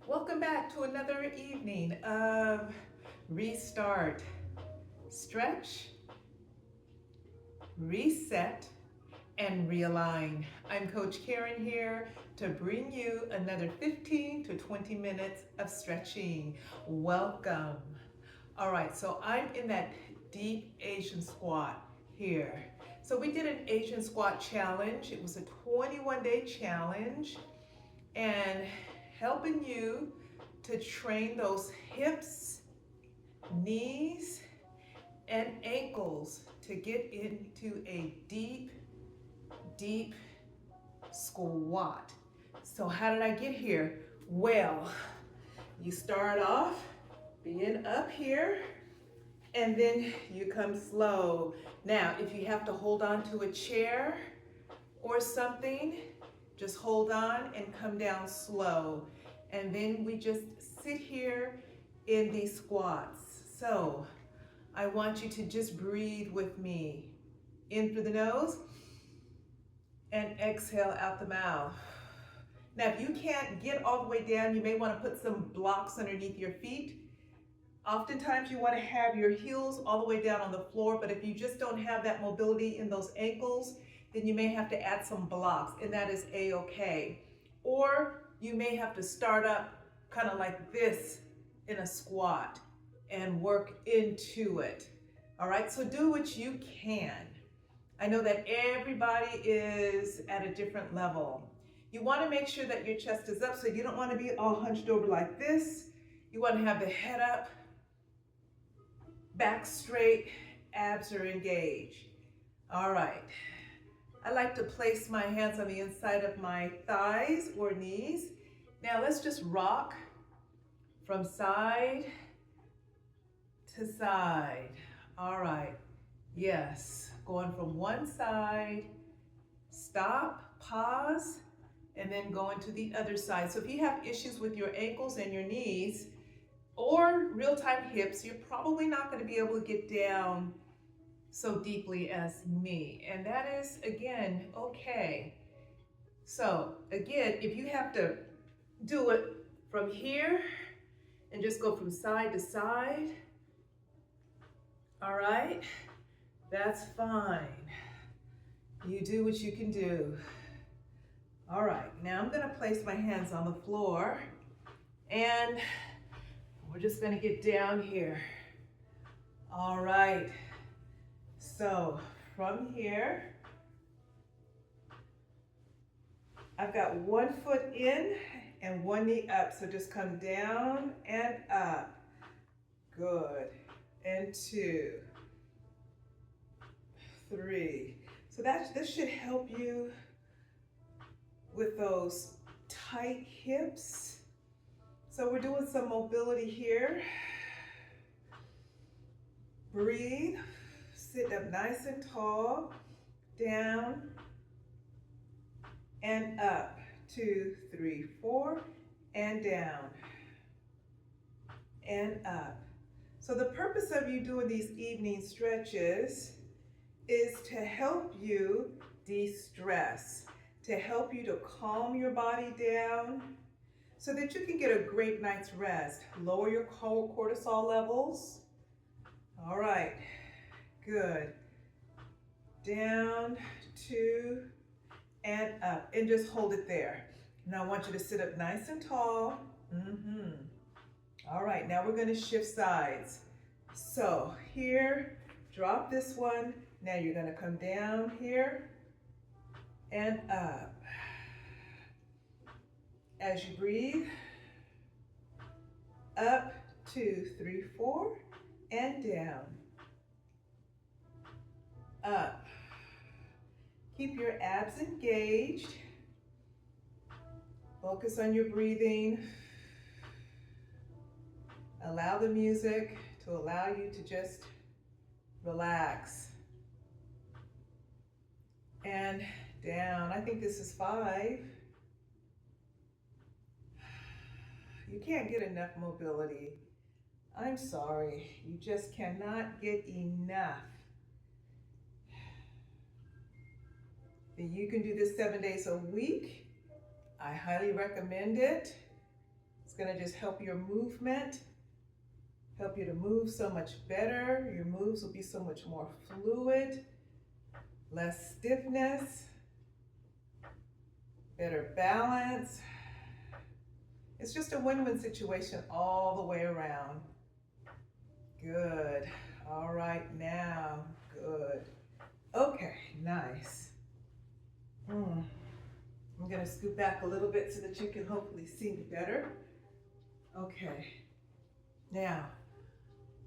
Welcome back to another evening of Restart, Stretch, Reset, and Realign. I'm Coach Karen here to bring you another 15 to 20 minutes of stretching. Welcome. All right, so I'm in that deep Asian squat here. So we did an Asian squat challenge. It was a 21-day challenge and helping you to train those hips, knees, and ankles to get into a deep squat. So how did I get here? Well, you start off being up here and then you come slow. Now, if you have to hold on to a chair or something, just hold on and come down slow. And then we just sit here in these squats. So I want you to just breathe with me. In through the nose and exhale out the mouth. Now, if you can't get all the way down, you may want to put some blocks underneath your feet. Oftentimes you want to have your heels all the way down on the floor, but if you just don't have that mobility in those ankles, then you may have to add some blocks, and that is a-okay. Or you may have to start up kind of like this in a squat and work into it. All right, so do what you can. I know that everybody is at a different level. You want to make sure that your chest is up, so you don't want to be all hunched over like this. You want to have the head up, back straight, abs are engaged. All right. I like to place my hands on the inside of my thighs or knees. Now let's just rock from side to side. All right. Yes. Going from one side, stop, pause, and then going to the other side. So if you have issues with your ankles and your knees or real-time hips, you're probably not going to be able to get down so deeply as me. And that is, again, okay. So again, if you have to do it from here and just go from side to side, all right, that's fine. You do what you can do. All right, now I'm gonna place my hands on the floor and we're just gonna get down here. All right, so from here, I've got one foot in and one knee up, so just come down and up. Good. And 2, 3. So this should help you with those tight hips. So we're doing some mobility here. Breathe, sit up nice and tall, down and up. 2, 3, 4, and down and up. So the purpose of you doing these evening stretches is to help you de-stress, to help you to calm your body down so that you can get a great night's rest. Lower your cortisol levels. All right, good. Down, 2, and up, and just hold it there. Now I want you to sit up nice and tall. All right, now we're gonna shift sides. So here, drop this one. Now you're gonna come down here and up. As you breathe, up, 2, 3, 4, and down. Up. Keep your abs engaged. Focus on your breathing. Allow the music to allow you to just relax. And down. I think this is 5. You can't get enough mobility. I'm sorry. You just cannot get enough. You can do this 7 days a week. I highly recommend it. It's gonna just help your movement, help you to move so much better. Your moves will be so much more fluid, less stiffness, better balance. It's just a win-win situation all the way around. Good. All right, now, good. Okay, nice. I'm gonna scoot back a little bit so that you can hopefully see me better. Okay, now,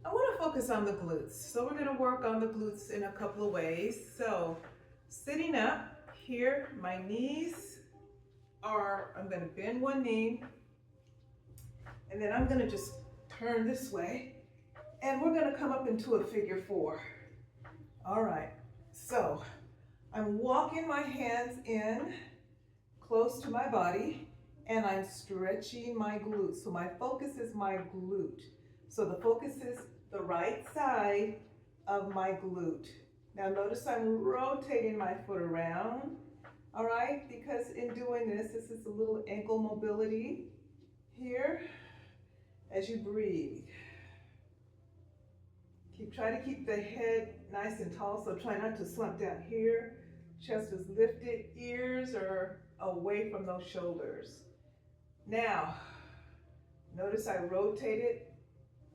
I wanna focus on the glutes. So we're gonna work on the glutes in a couple of ways. So, sitting up here, my knees are, I'm gonna bend one knee, and then I'm gonna just turn this way, and we're gonna come up into a figure four. All right, so I'm walking my hands in close to my body, and I'm stretching my glutes. So my focus is my glute. So the focus is the right side of my glute. Now notice I'm rotating my foot around, all right? Because in doing this, this is a little ankle mobility here as you breathe. Try to keep the head nice and tall, so try not to slump down here. Chest is lifted, ears are away from those shoulders. Now, notice I rotated.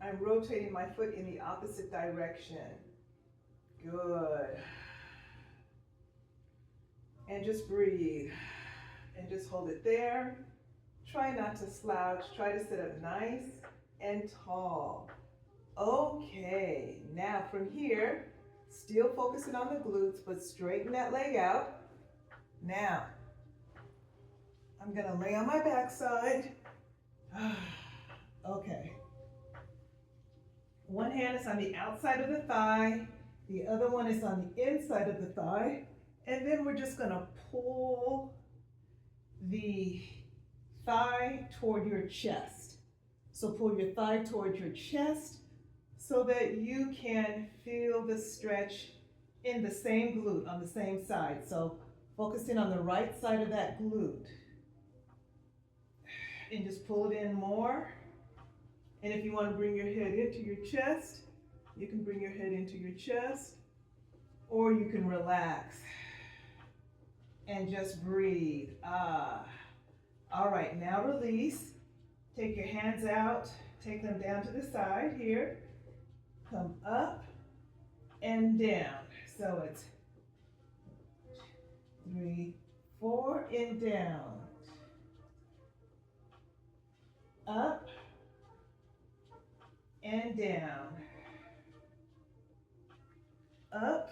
I'm rotating my foot in the opposite direction. Good. And just breathe. And just hold it there. Try not to slouch. Try to sit up nice and tall. Okay, now from here, still focusing on the glutes, but straighten that leg out. Now, I'm gonna lay on my backside. Okay. One hand is on the outside of the thigh, the other one is on the inside of the thigh, and then we're just gonna pull the thigh toward your chest. So pull your thigh toward your chest so that you can feel the stretch in the same glute on the same side. So focusing on the right side of that glute. And just pull it in more. And if you want to bring your head into your chest, you can bring your head into your chest, or you can relax and just breathe. All right, now release. Take your hands out, take them down to the side here. Come up and down. So it's 3, 4, and down. Up and down. Up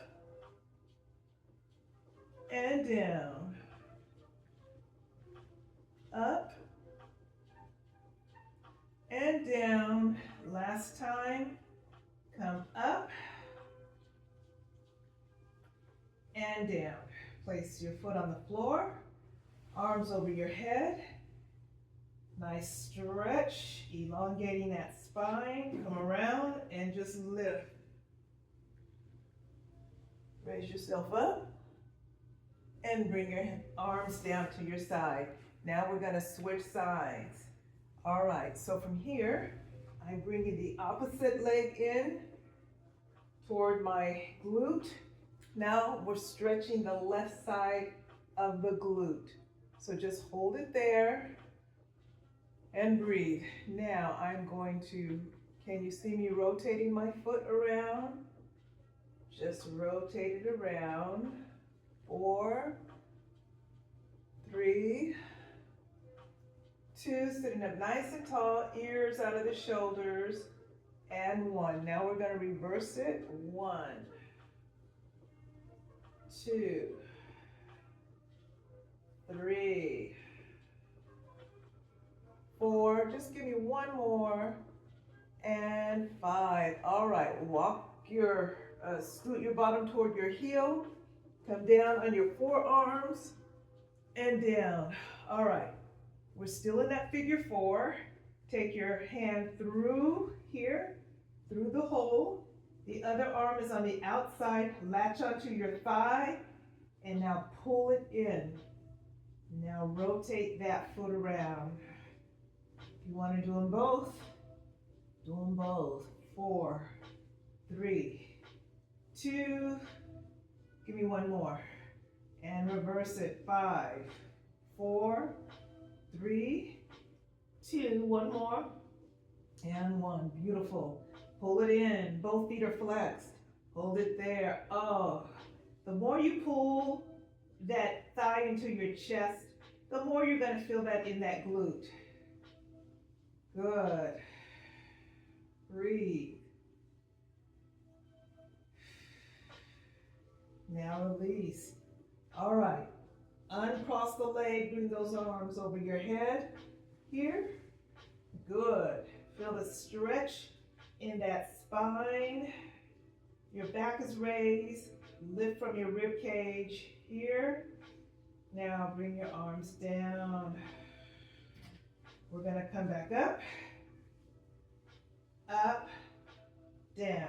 and down. Up and down. Last time. Come up and down. Place your foot on the floor, arms over your head. Nice stretch, elongating that spine. Come around and just lift. Raise yourself up and bring your arms down to your side. Now we're going to switch sides. All right, so from here, I'm bringing the opposite leg in toward my glute. Now we're stretching the left side of the glute. So just hold it there and breathe. Now I'm going to, can you see me rotating my foot around? Just rotate it around. 4, 3, 2, sitting up nice and tall, ears out of the shoulders, and 1. Now we're going to reverse it. 1, 2, 3, 4. Just give me one more. And 5. All right, walk your, scoot your bottom toward your heel. Come down on your forearms and down. All right, we're still in that figure 4. Take your hand through here, through the hole. The other arm is on the outside. Latch onto your thigh and now pull it in. Now rotate that foot around. you want to do them both, do them both. 4, 3, 2, give me one more. And reverse it. 5, 4, 3, 2, one more. And 1, beautiful. Pull it in, both feet are flexed. Hold it there. Oh, the more you pull that thigh into your chest, the more you're gonna feel that in that glute. Good. Breathe. Now release. All right. Uncross the leg, bring those arms over your head here. Good. Feel the stretch in that spine. Your back is raised. Lift from your rib cage here. Now bring your arms down. We're gonna come back up, up, down,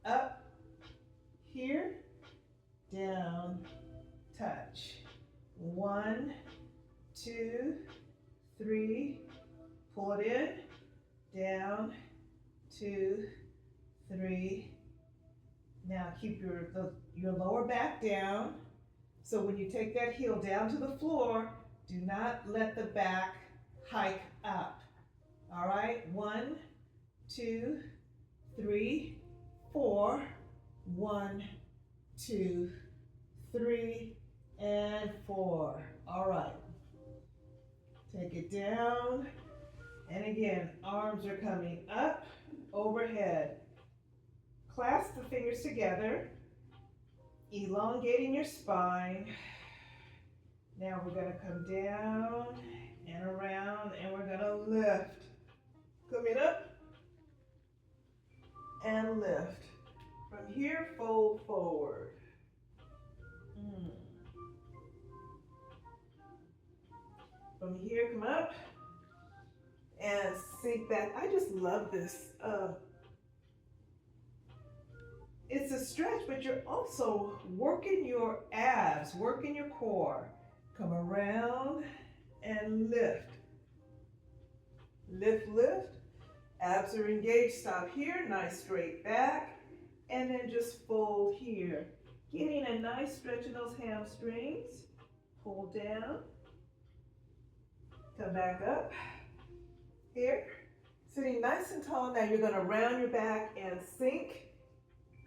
up, here, down, touch. 1, 2, 3, pull it in, down, 2, 3. Now keep your lower back down. So when you take that heel down to the floor, do not let the back hike up. All right, 1, 2, 3, 4. 1, 2, 3, and 4. All right. Take it down. And again, arms are coming up, overhead. Clasp the fingers together, elongating your spine. Now we're going to come down and around, and we're going to lift. Coming up and lift. From here, fold forward. From here, come up and sink back. I just love this. It's a stretch, but you're also working your abs, working your core. Come around and lift. Lift, lift. Abs are engaged. Stop here. Nice straight back. And then just fold here. Getting a nice stretch in those hamstrings. Pull down. Come back up. Here. Sitting nice and tall. Now you're going to round your back and sink.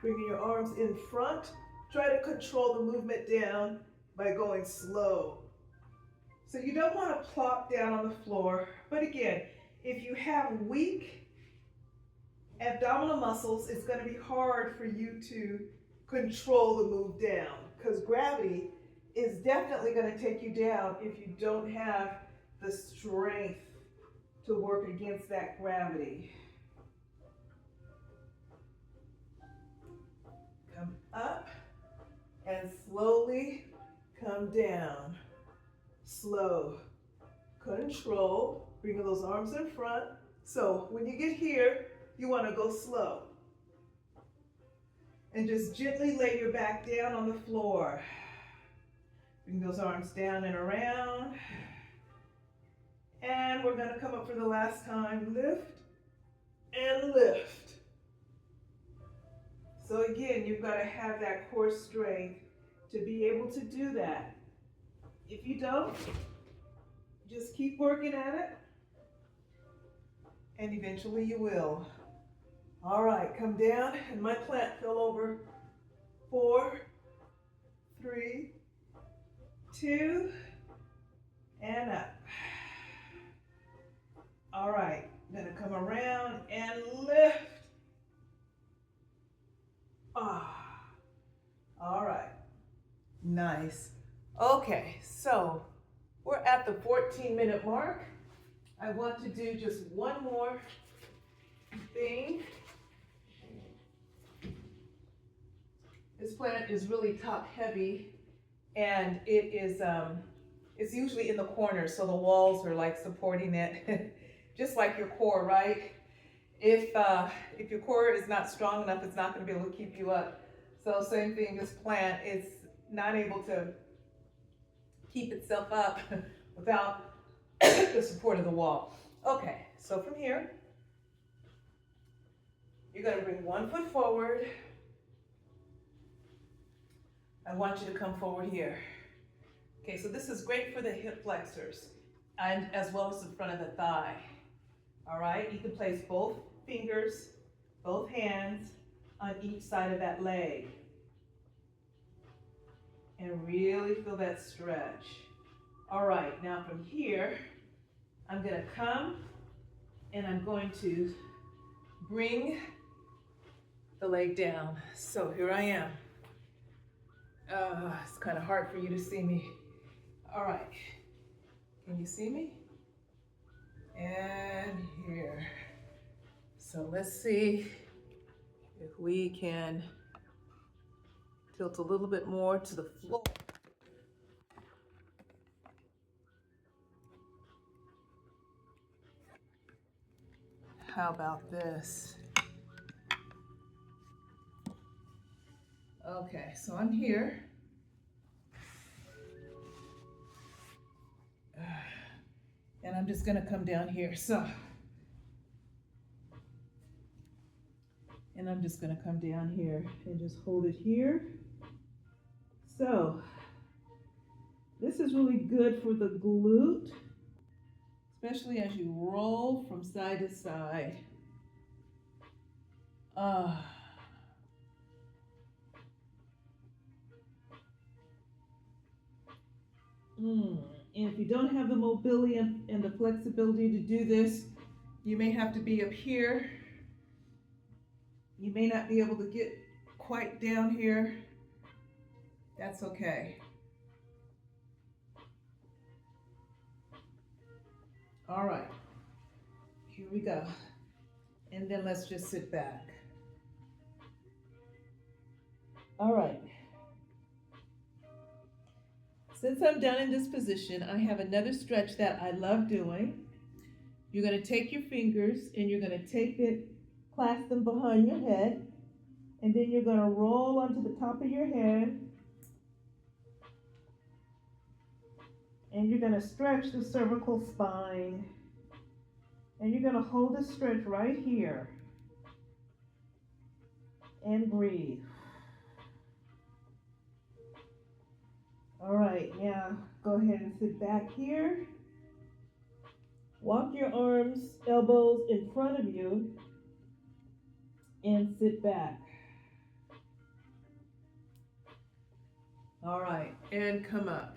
Bringing your arms in front. Try to control the movement down by going slow. So you don't want to plop down on the floor. But again, if you have weak abdominal muscles, it's going to be hard for you to control the move down, because gravity is definitely going to take you down if you don't have the strength to work against that gravity. Come up and slowly come down. Slow. Control. Bring those arms in front. So when you get here, you want to go slow. And just gently lay your back down on the floor. Bring those arms down and around. And we're going to come up for the last time. Lift and lift. So again, you've got to have that core strength to be able to do that. If you don't, just keep working at it, and eventually you will. All right, come down, and my plant fell over. 4, 3, 2, and up. All right, I'm gonna come around and lift. All right, nice. Okay, so we're at the 14-minute mark. I want to do just one more thing. This plant is really top heavy, and it is it's usually in the corner, so the walls are like supporting it, just like your core, right? If your core is not strong enough, it's not going to be able to keep you up. So same thing, this plant is not able to keep itself up without the support of the wall. Okay, so from here, you're gonna bring one foot forward. I want you to come forward here. Okay, so this is great for the hip flexors and as well as the front of the thigh. All right, you can place both fingers, both hands on each side of that leg and really feel that stretch. All right, now from here, I'm gonna come and I'm going to bring the leg down. So here I am. It's kind of hard for you to see me. All right, can you see me? And here. So let's see if we can tilt a little bit more to the floor. How about this? Okay, so I'm here. And I'm just gonna come down here. And I'm just gonna come down here and just hold it here. So, this is really good for the glute, especially as you roll from side to side. And if you don't have the mobility and the flexibility to do this, you may have to be up here. You may not be able to get quite down here. That's okay. All right, here we go. And then let's just sit back. All right. Since I'm done in this position, I have another stretch that I love doing. You're gonna take your fingers and you're gonna take it, clasp them behind your head, and then you're gonna roll onto the top of your head, and you're gonna stretch the cervical spine, and you're gonna hold the stretch right here, and breathe. All right, now go ahead and sit back here. Walk your arms, elbows in front of you, and sit back. All right, and come up.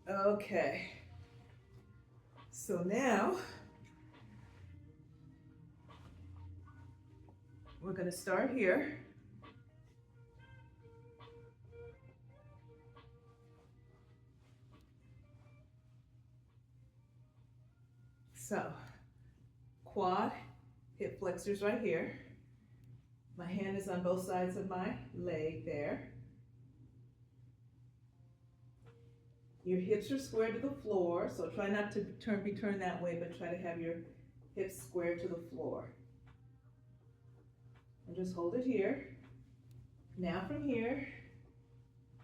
Okay. So now, we're gonna start here. So, quad, hip flexors right here. My hand is on both sides of my leg there. Your hips are square to the floor, so try not to be turned that way, but try to have your hips square to the floor. And just hold it here. Now from here,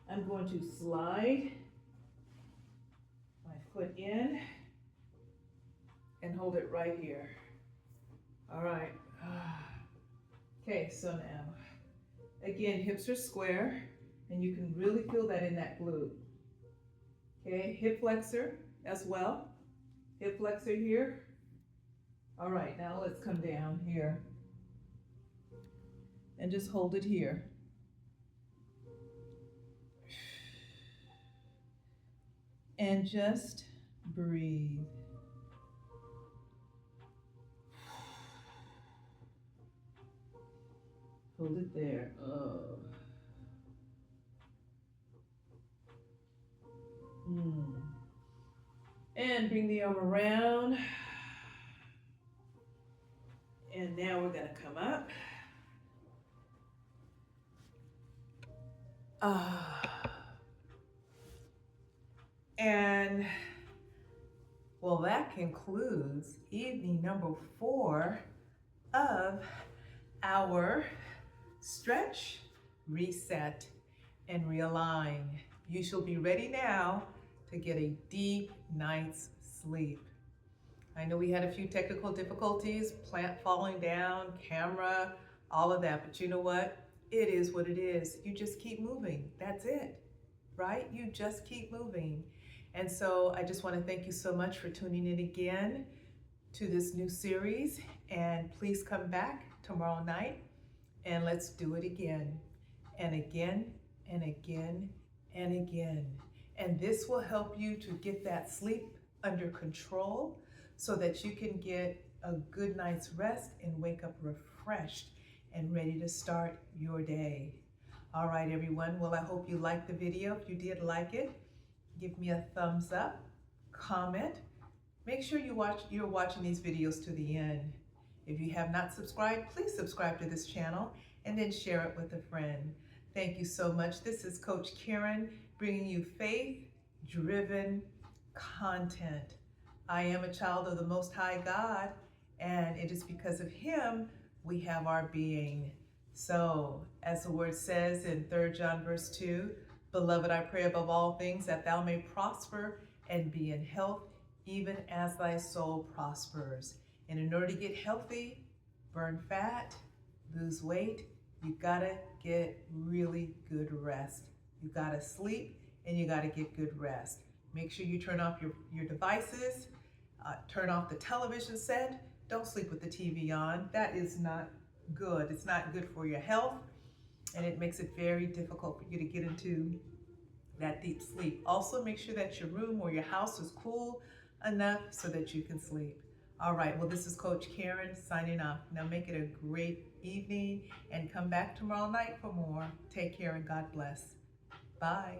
I'm going to slide my foot in and hold it right here. All right. Okay, so now, again, hips are square, and you can really feel that in that glute. Okay, hip flexor as well. Hip flexor here. All right, now let's come down here and just hold it here. And just breathe. Hold it there. Oh. And bring the arm around. And now we're gonna come up. And well, that concludes evening number 4 of our stretch, reset, and realign. You shall be ready now to get a deep night's sleep. I know we had a few technical difficulties, plant falling down, camera, all of that, but you know what? It is what it is. You just keep moving. That's it, right? You just keep moving. And so I just want to thank you so much for tuning in again to this new series. And please come back tomorrow night and let's do it again and again and again and again. And this will help you to get that sleep under control so that you can get a good night's rest and wake up refreshed and ready to start your day. All right, everyone. Well, I hope you liked the video. If you did like it, give me a thumbs up, comment. Make sure you're watching these videos to the end. If you have not subscribed, please subscribe to this channel and then share it with a friend. Thank you so much. This is Coach Karen bringing you faith-driven content. I am a child of the Most High God, and it is because of Him we have our being. So, as the word says in 3 John verse 2, Beloved, I pray above all things that thou may prosper and be in health, even as thy soul prospers. And in order to get healthy, burn fat, lose weight, you gotta get really good rest. You gotta sleep and you gotta get good rest. Make sure you turn off your devices, turn off the television set. Don't sleep with the TV on. That is not good. It's not good for your health, and it makes it very difficult for you to get into that deep sleep. Also, make sure that your room or your house is cool enough so that you can sleep. All right, well, this is Coach Karen signing off. Now make it a great evening and come back tomorrow night for more. Take care and God bless. Bye.